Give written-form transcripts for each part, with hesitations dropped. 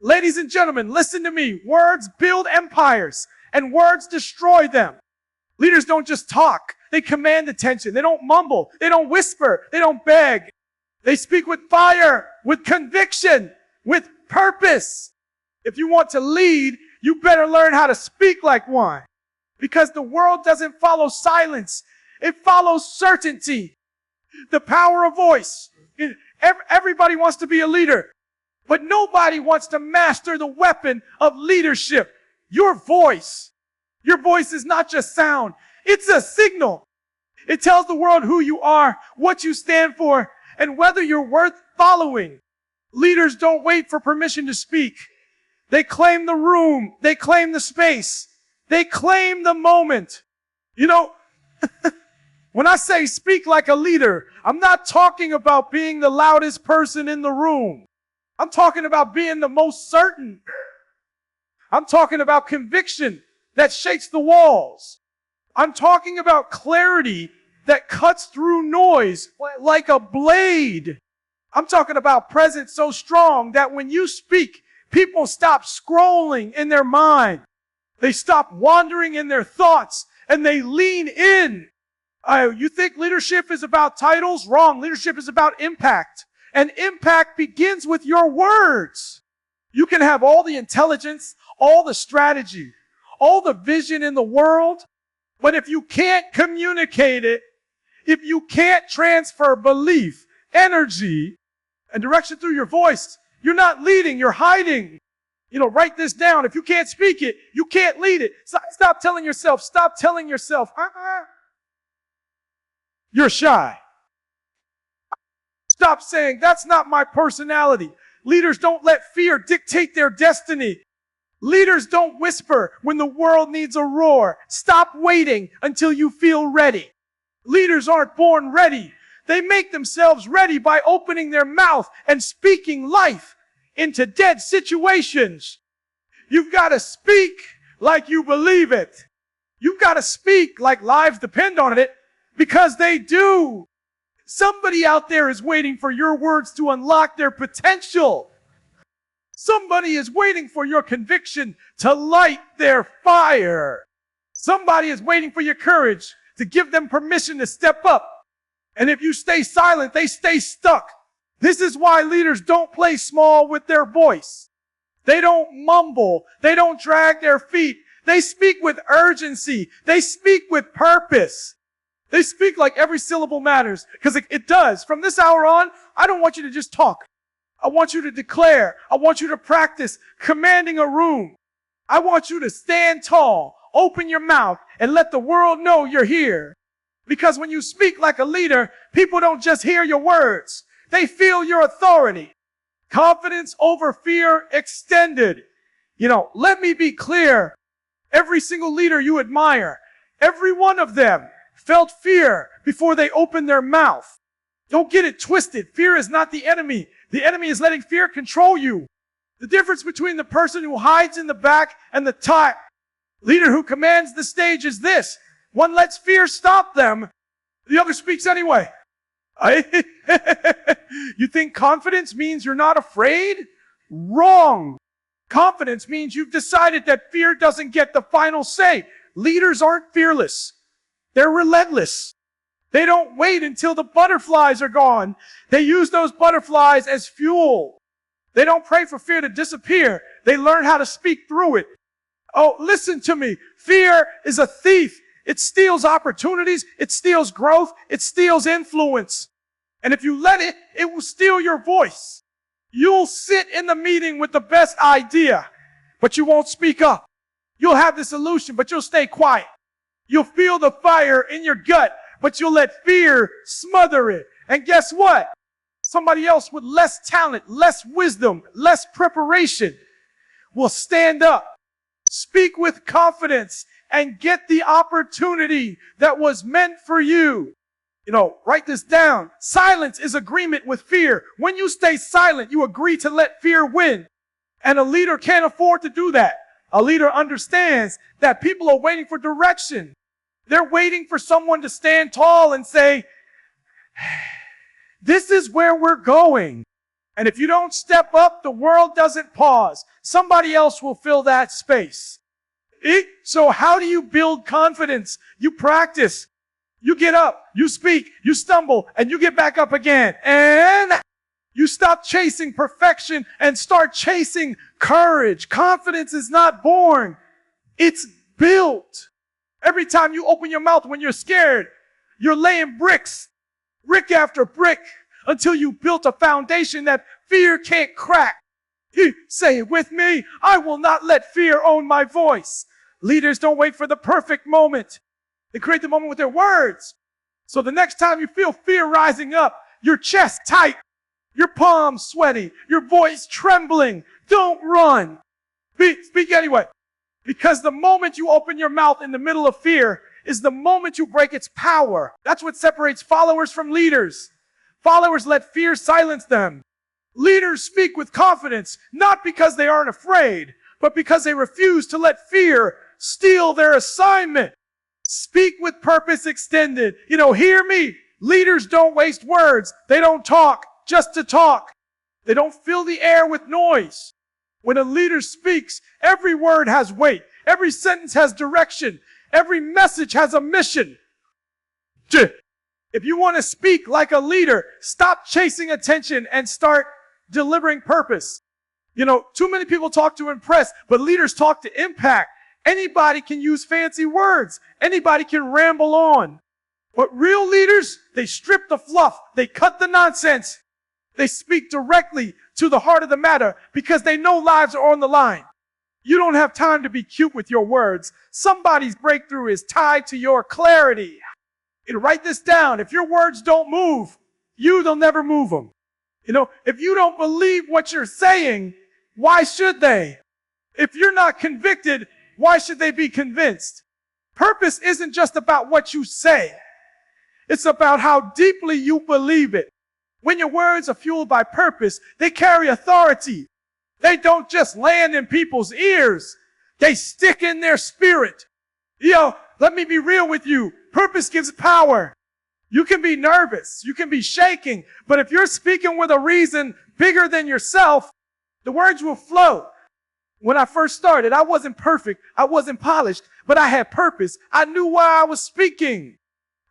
Ladies and gentlemen, listen to me. Words build empires and words destroy them. Leaders don't just talk. They command attention. They don't mumble. They don't whisper. They don't beg. They speak with fire, with conviction, with purpose. If you want to lead, you better learn how to speak like one. Because the world doesn't follow silence. It follows certainty. The power of voice. Everybody wants to be a leader, but nobody wants to master the weapon of leadership. Your voice. Your voice is not just sound. It's a signal. It tells the world who you are, what you stand for, and whether you're worth following. Leaders don't wait for permission to speak. They claim the room. They claim the space. They claim the moment. You know, when I say speak like a leader, I'm not talking about being the loudest person in the room. I'm talking about being the most certain. I'm talking about conviction that shakes the walls. I'm talking about clarity that cuts through noise like a blade. I'm talking about presence so strong that when you speak, people stop scrolling in their mind. They stop wandering in their thoughts and they lean in. You think leadership is about titles? Wrong. Leadership is about impact. And impact begins with your words. You can have all the intelligence, all the strategy, all the vision in the world, but if you can't communicate it, if you can't transfer belief, energy, and direction through your voice, you're not leading, you're hiding. Write this down. If you can't speak it, you can't lead it. Stop telling yourself, you're shy. Stop saying, that's not my personality. Leaders don't let fear dictate their destiny. Leaders don't whisper when the world needs a roar. Stop waiting until you feel ready. Leaders aren't born ready. They make themselves ready by opening their mouth and speaking life into dead situations. You've got to speak like you believe it. You've got to speak like lives depend on it, because they do. Somebody out there is waiting for your words to unlock their potential. Somebody is waiting for your conviction to light their fire. Somebody is waiting for your courage to give them permission to step up. And if you stay silent, they stay stuck. This is why leaders don't play small with their voice. They don't mumble. They don't drag their feet. They speak with urgency. They speak with purpose. They speak like every syllable matters, because it does. From this hour on, I don't want you to just talk. I want you to declare. I want you to practice commanding a room. I want you to stand tall, open your mouth, and let the world know you're here. Because when you speak like a leader, people don't just hear your words. They feel your authority. Confidence over fear extended. Let me be clear. Every single leader you admire, every one of them felt fear before they opened their mouth. Don't get it twisted. Fear is not the enemy. The enemy is letting fear control you. The difference between the person who hides in the back and the top leader who commands the stage is this. One lets fear stop them. The other speaks anyway. You think confidence means you're not afraid? Wrong. Confidence means you've decided that fear doesn't get the final say. Leaders aren't fearless. They're relentless. They don't wait until the butterflies are gone. They use those butterflies as fuel. They don't pray for fear to disappear. They learn how to speak through it. Oh, listen to me. Fear is a thief. It steals opportunities. It steals growth. It steals influence. And if you let it, it will steal your voice. You'll sit in the meeting with the best idea, but you won't speak up. You'll have the solution, but you'll stay quiet. You'll feel the fire in your gut, but you'll let fear smother it. And guess what? Somebody else with less talent, less wisdom, less preparation will stand up, speak with confidence, and get the opportunity that was meant for you. Write this down. Silence is agreement with fear. When you stay silent, you agree to let fear win. And a leader can't afford to do that. A leader understands that people are waiting for direction. They're waiting for someone to stand tall and say, this is where we're going. And if you don't step up, the world doesn't pause. Somebody else will fill that space. So how do you build confidence? You practice. You get up, you speak, you stumble, and you get back up again. And you stop chasing perfection and start chasing courage. Confidence is not born. It's built. Every time you open your mouth when you're scared, you're laying bricks, brick after brick, until you built a foundation that fear can't crack. Say it with me. I will not let fear own my voice. Leaders don't wait for the perfect moment. They create the moment with their words. So the next time you feel fear rising up, your chest tight, your palms sweaty, your voice trembling, don't run. Speak anyway. Because the moment you open your mouth in the middle of fear is the moment you break its power. That's what separates followers from leaders. Followers let fear silence them. Leaders speak with confidence, not because they aren't afraid, but because they refuse to let fear steal their assignment. Speak with purpose extended. Hear me. Leaders don't waste words. They don't talk just to talk. They don't fill the air with noise. When a leader speaks, every word has weight. Every sentence has direction. Every message has a mission. If you want to speak like a leader, stop chasing attention and start delivering purpose. Too many people talk to impress, but leaders talk to impact. Anybody can use fancy words. Anybody can ramble on. But real leaders, they strip the fluff. They cut the nonsense. They speak directly to the heart of the matter because they know lives are on the line. You don't have time to be cute with your words. Somebody's breakthrough is tied to your clarity. And write this down. If your words don't move, they'll never move them. If you don't believe what you're saying, why should they? If you're not convicted, why should they be convinced? Purpose isn't just about what you say. It's about how deeply you believe it. When your words are fueled by purpose, they carry authority. They don't just land in people's ears. They stick in their spirit. Let me be real with you. Purpose gives power. You can be nervous. You can be shaking. But if you're speaking with a reason bigger than yourself, the words will flow. When I first started, I wasn't perfect. I wasn't polished, but I had purpose. I knew why I was speaking.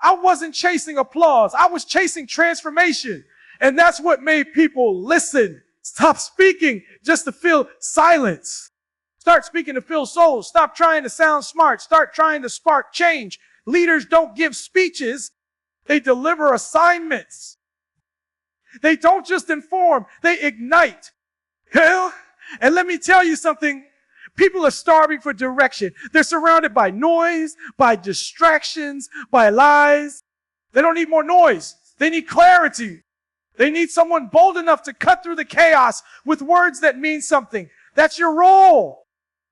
I wasn't chasing applause. I was chasing transformation. And that's what made people listen. Stop speaking just to fill silence. Start speaking to fill souls. Stop trying to sound smart. Start trying to spark change. Leaders don't give speeches. They deliver assignments. They don't just inform. They ignite. And let me tell you something. People are starving for direction. They're surrounded by noise, by distractions, by lies. They don't need more noise. They need clarity. They need someone bold enough to cut through the chaos with words that mean something. That's your role.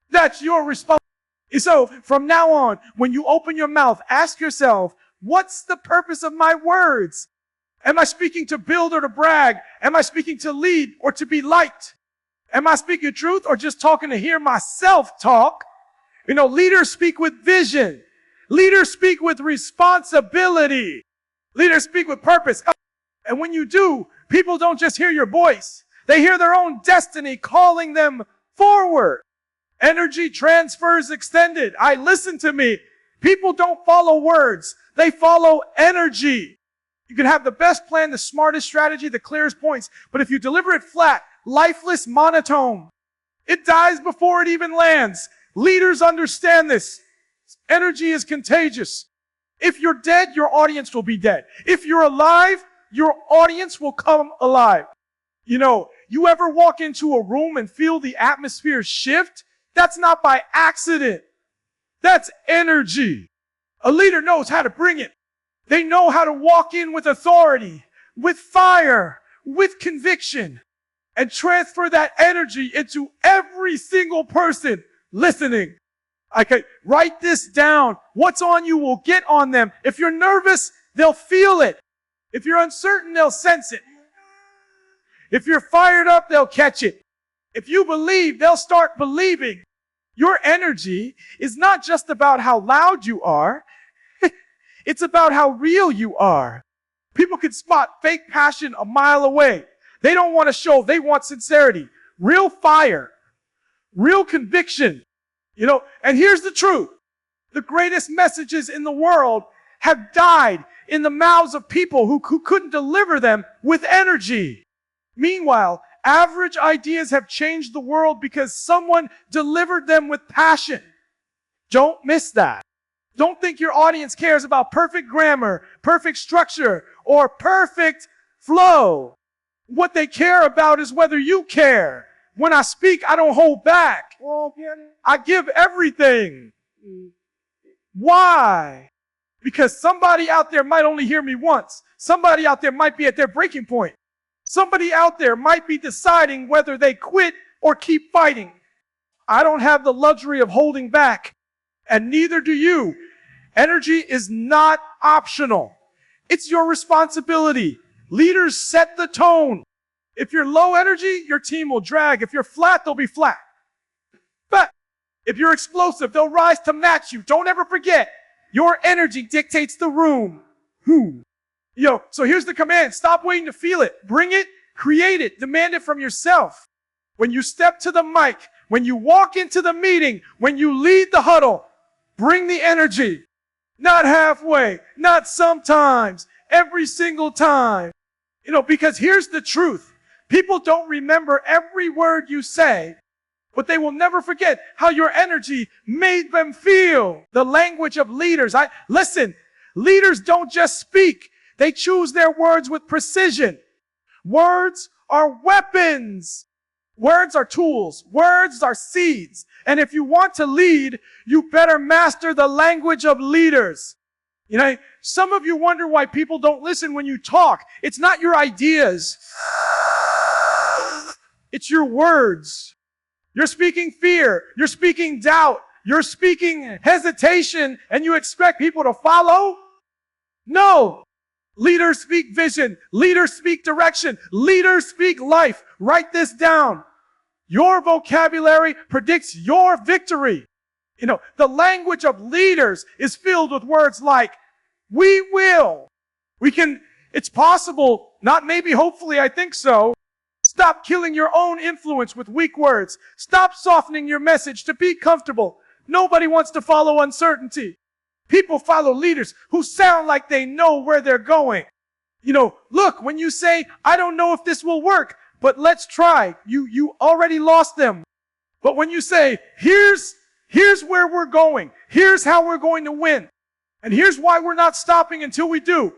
That's your responsibility. So from now on, when you open your mouth, ask yourself, what's the purpose of my words? Am I speaking to build or to brag? Am I speaking to lead or to be liked? Am I speaking truth or just talking to hear myself talk? Leaders speak with vision. Leaders speak with responsibility. Leaders speak with purpose. And when you do, people don't just hear your voice. They hear their own destiny calling them forward. Energy transfers extended. Listen to me. People don't follow words. They follow energy. You can have the best plan, the smartest strategy, the clearest points. But if you deliver it flat, lifeless, monotone, it dies before it even lands. Leaders understand this. Energy is contagious. If you're dead, your audience will be dead. If you're alive, your audience will come alive. You ever walk into a room and feel the atmosphere shift? That's not by accident. That's energy. A leader knows how to bring it. They know how to walk in with authority, with fire, with conviction, and transfer that energy into every single person listening. Okay, write this down. What's on you will get on them. If you're nervous, they'll feel it. If you're uncertain, they'll sense it. If you're fired up, they'll catch it. If you believe, they'll start believing. Your energy is not just about how loud you are. It's about how real you are. People can spot fake passion a mile away. They don't want to show, they want sincerity, real fire, real conviction. And here's the truth. The greatest messages in the world have died in the mouths of people who couldn't deliver them with energy. Meanwhile, average ideas have changed the world because someone delivered them with passion. Don't miss that. Don't think your audience cares about perfect grammar, perfect structure, or perfect flow. What they care about is whether you care. When I speak, I don't hold back. I give everything. Why? Because somebody out there might only hear me once. Somebody out there might be at their breaking point. Somebody out there might be deciding whether they quit or keep fighting. I don't have the luxury of holding back, and neither do you. Energy is not optional. It's your responsibility. Leaders set the tone. If you're low energy, your team will drag. If you're flat, they'll be flat. But if you're explosive, they'll rise to match you. Don't ever forget, your energy dictates the room. So here's the command. Stop waiting to feel it. Bring it, create it, demand it from yourself. When you step to the mic, when you walk into the meeting, when you lead the huddle, bring the energy. Not halfway, not sometimes, every single time. Because here's the truth. People don't remember every word you say, but they will never forget how your energy made them feel. The language of leaders. Listen, leaders don't just speak. They choose their words with precision. Words are weapons. Words are tools. Words are seeds. And if you want to lead, you better master the language of leaders. Some of you wonder why people don't listen when you talk. It's not your ideas. It's your words. You're speaking fear. You're speaking doubt. You're speaking hesitation, and you expect people to follow? No. Leaders speak vision. Leaders speak direction. Leaders speak life. Write this down. Your vocabulary predicts your victory. The language of leaders is filled with words like, we will. We can, it's possible, not maybe, hopefully, I think so. Stop killing your own influence with weak words. Stop softening your message to be comfortable. Nobody wants to follow uncertainty. People follow leaders who sound like they know where they're going. Look, when you say, I don't know if this will work, but let's try, you already lost them. But when you say, here's where we're going, here's how we're going to win, and here's why we're not stopping until we do,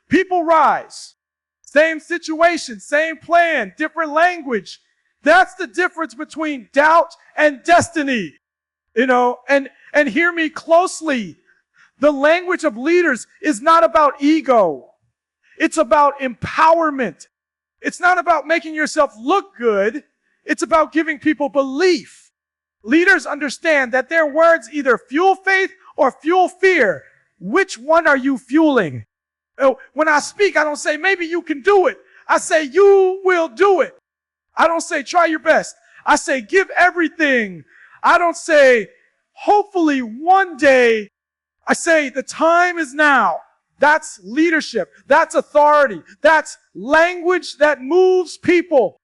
people rise. Same situation, same plan, different language. That's the difference between doubt and destiny. And hear me closely. The language of leaders is not about ego. It's about empowerment. It's not about making yourself look good. It's about giving people belief. Leaders understand that their words either fuel faith or fuel fear. Which one are you fueling? When I speak, I don't say, maybe you can do it. I say, you will do it. I don't say, try your best. I say, give everything. I don't say, hopefully one day. I say, the time is now. That's leadership. That's authority. That's language that moves people.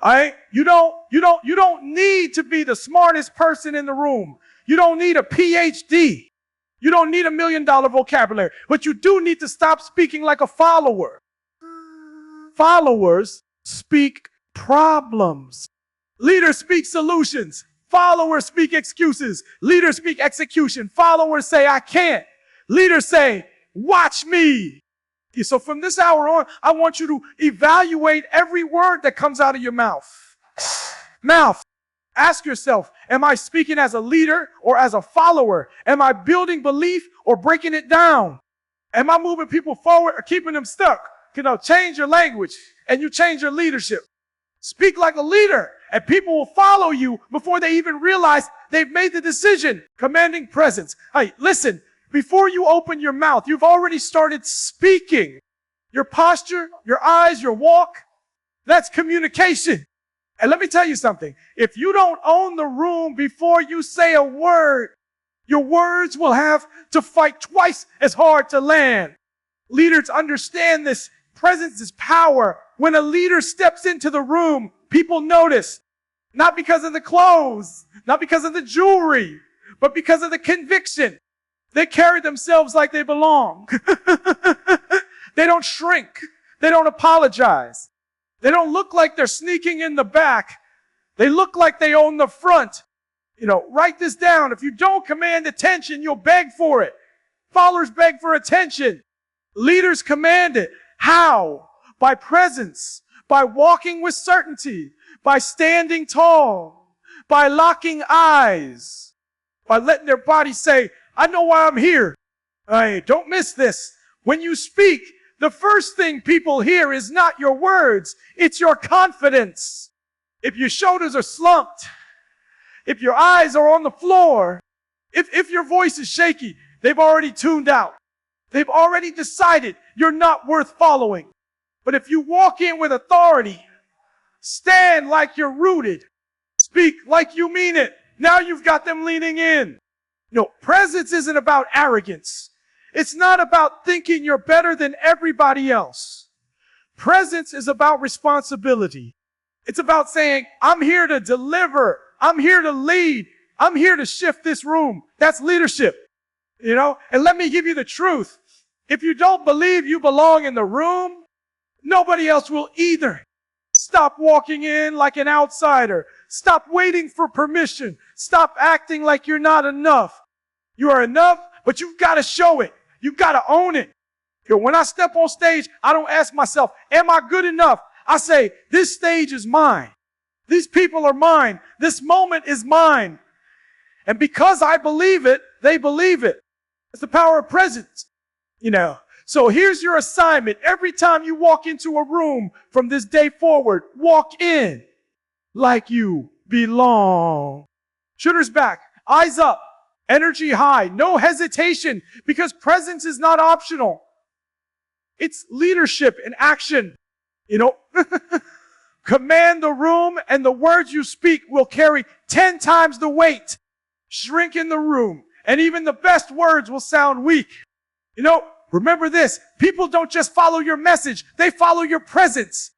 All right? You don't need to be the smartest person in the room. You don't need a PhD. You don't need $1 million vocabulary, but you do need to stop speaking like a follower. Followers speak problems. Leaders speak solutions. Followers speak excuses. Leaders speak execution. Followers say, I can't. Leaders say, watch me. So from this hour on, I want you to evaluate every word that comes out of your mouth. Ask yourself, am I speaking as a leader or as a follower? Am I building belief or breaking it down? Am I moving people forward or keeping them stuck? Change your language and you change your leadership. Speak like a leader and people will follow you before they even realize they've made the decision. Commanding presence. Hey, listen, before you open your mouth, you've already started speaking. Your posture, your eyes, your walk, that's communication. And let me tell you something. If you don't own the room before you say a word, your words will have to fight twice as hard to land. Leaders understand this. Presence is power. when a leader steps into the room, people notice. Not because of the clothes, not because of the jewelry, but because of the conviction. They carry themselves like they belong. They don't shrink. They don't apologize. They don't look like they're sneaking in the back. They look like they own the front. Write this down. If you don't command attention, you'll beg for it. Followers beg for attention. Leaders command it. How? By presence, by walking with certainty, by standing tall, by locking eyes, by letting their body say, I know why I'm here. Hey, don't miss this. When you speak, the first thing people hear is not your words, it's your confidence. If your shoulders are slumped, if your eyes are on the floor, if your voice is shaky, they've already tuned out. They've already decided you're not worth following. But if you walk in with authority, stand like you're rooted, speak like you mean it, now you've got them leaning in. Presence isn't about arrogance. It's not about thinking you're better than everybody else. Presence is about responsibility. It's about saying, I'm here to deliver. I'm here to lead. I'm here to shift this room. That's leadership. And let me give you the truth. If you don't believe you belong in the room, nobody else will either. Stop walking in like an outsider. Stop waiting for permission. Stop acting like you're not enough. You are enough, but you've got to show it. You've got to own it. When I step on stage, I don't ask myself, am I good enough? I say, this stage is mine. These people are mine. This moment is mine. And because I believe it, they believe it. It's the power of presence. So here's your assignment. Every time you walk into a room from this day forward, walk in like you belong. Shoulders back, eyes up, energy high, no hesitation, because presence is not optional. It's leadership in action. Command the room, and the words you speak will carry 10 times the weight. Shrink in the room, and even the best words will sound weak. Remember this. People don't just follow your message. They follow your presence.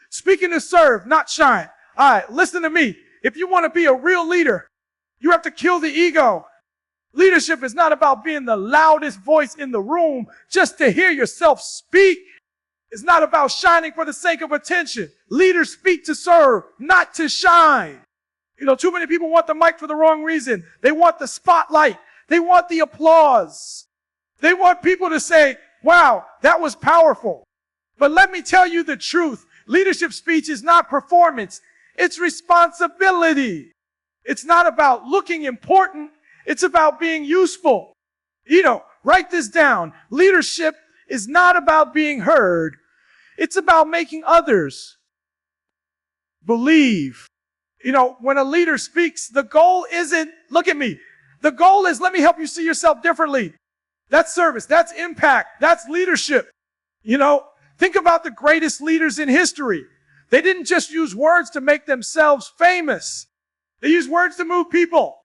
Speaking to serve, not shine. All right, listen to me. If you want to be a real leader, you have to kill the ego. Leadership is not about being the loudest voice in the room just to hear yourself speak. It's not about shining for the sake of attention. Leaders speak to serve, not to shine. Too many people want the mic for the wrong reason. They want the spotlight. They want the applause. They want people to say, wow, that was powerful. But let me tell you the truth. Leadership speech is not performance. It's responsibility. It's not about looking important. It's about being useful. Write this down. Leadership is not about being heard. It's about making others believe. When a leader speaks, the goal isn't, look at me. The goal is, let me help you see yourself differently. That's service. That's impact. That's leadership. Think about the greatest leaders in history. They didn't just use words to make themselves famous. They used words to move people.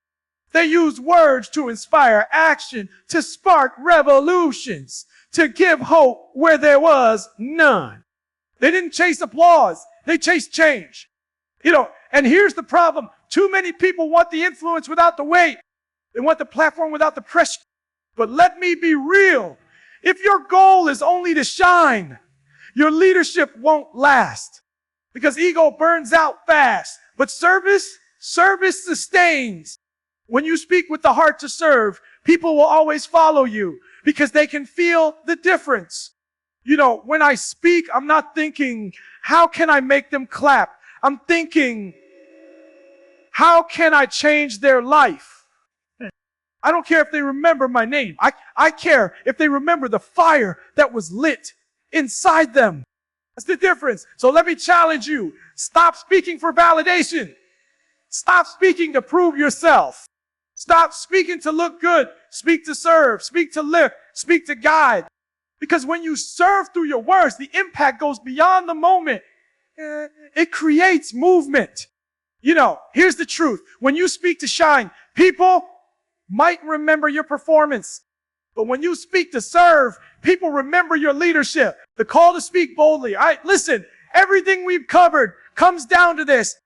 They used words to inspire action, to spark revolutions, to give hope where there was none. They didn't chase applause. They chased change. And here's the problem. Too many people want the influence without the weight. They want the platform without the pressure. But let me be real. If your goal is only to shine, your leadership won't last. Because ego burns out fast. But service sustains. When you speak with the heart to serve, people will always follow you because they can feel the difference. When I speak, I'm not thinking, how can I make them clap? I'm thinking, how can I change their life? I don't care if they remember my name. I care if they remember the fire that was lit inside them. That's the difference. So let me challenge you. Stop speaking for validation. Stop speaking to prove yourself. Stop speaking to look good. Speak to serve. Speak to lift. Speak to guide. Because when you serve through your words, the impact goes beyond the moment. It creates movement. Here's the truth. When you speak to shine, people might remember your performance. But when you speak to serve, people remember your leadership. The call to speak boldly. Listen, Everything we've covered comes down to this.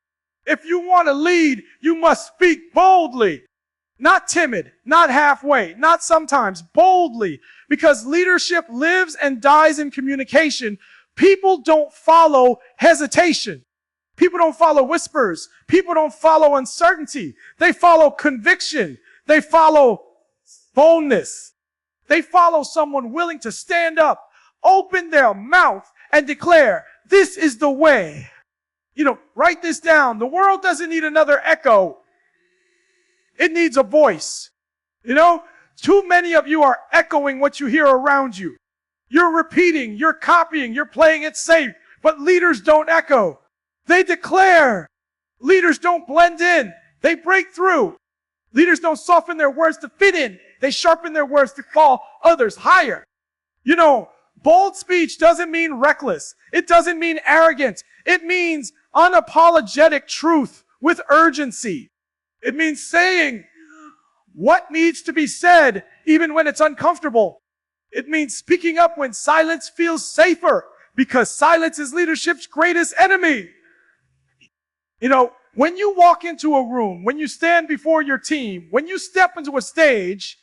If you want to lead, you must speak boldly. Not timid, not halfway, not sometimes, boldly. Because leadership lives and dies in communication. People don't follow hesitation. People don't follow whispers. People don't follow uncertainty. They follow conviction. They follow boldness. They follow someone willing to stand up, open their mouth, and declare, this is the way. Write this down. The world doesn't need another echo. It needs a voice. Too many of you are echoing what you hear around you. You're repeating, you're copying, you're playing it safe. But leaders don't echo. They declare. Leaders don't blend in. They break through. Leaders don't soften their words to fit in. They sharpen their words to call others higher. Bold speech doesn't mean reckless. It doesn't mean arrogant. It means unapologetic truth with urgency. It means saying what needs to be said even when it's uncomfortable. It means speaking up when silence feels safer, because silence is leadership's greatest enemy. When you walk into a room, when you stand before your team, when you step into a stage,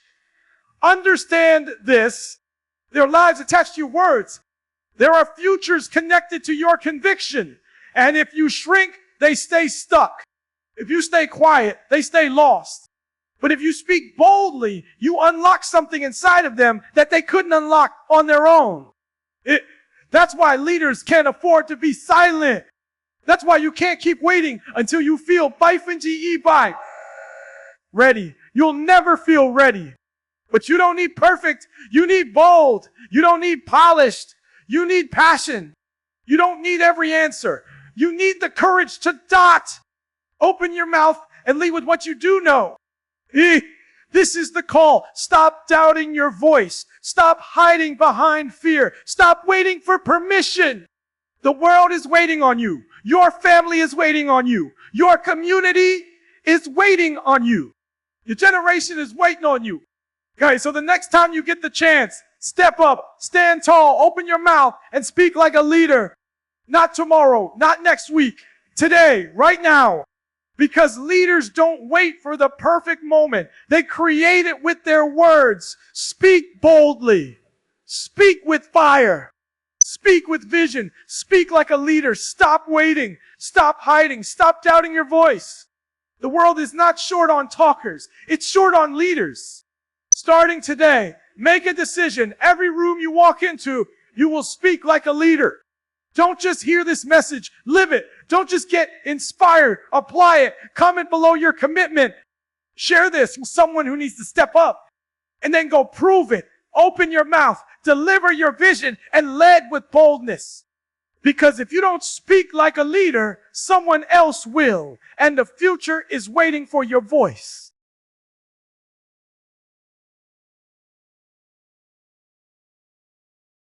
understand this. There are lives attached to your words. There are futures connected to your conviction. And if you shrink, they stay stuck. If you stay quiet, they stay lost. But if you speak boldly, you unlock something inside of them that they couldn't unlock on their own. That's why leaders can't afford to be silent. That's why you can't keep waiting until you feel by ready. You'll never feel ready. But you don't need perfect. You need bold. You don't need polished. You need passion. You don't need every answer. You need the courage to dot. Open your mouth and lead with what you do know. This is the call. Stop doubting your voice. Stop hiding behind fear. Stop waiting for permission. The world is waiting on you. Your family is waiting on you. Your community is waiting on you. Your generation is waiting on you. Guys, so the next time you get the chance, step up, stand tall, open your mouth, and speak like a leader. Not tomorrow, not next week, today, right now. Because leaders don't wait for the perfect moment. They create it with their words. Speak boldly. Speak with fire. Speak with vision. Speak like a leader. Stop waiting. Stop hiding. Stop doubting your voice. The world is not short on talkers. It's short on leaders. Starting today, make a decision. Every room you walk into, you will speak like a leader. Don't just hear this message. Live it. Don't just get inspired. Apply it. Comment below your commitment. Share this with someone who needs to step up. And then go prove it. Open your mouth. Deliver your vision and lead with boldness. Because if you don't speak like a leader, someone else will. And the future is waiting for your voice.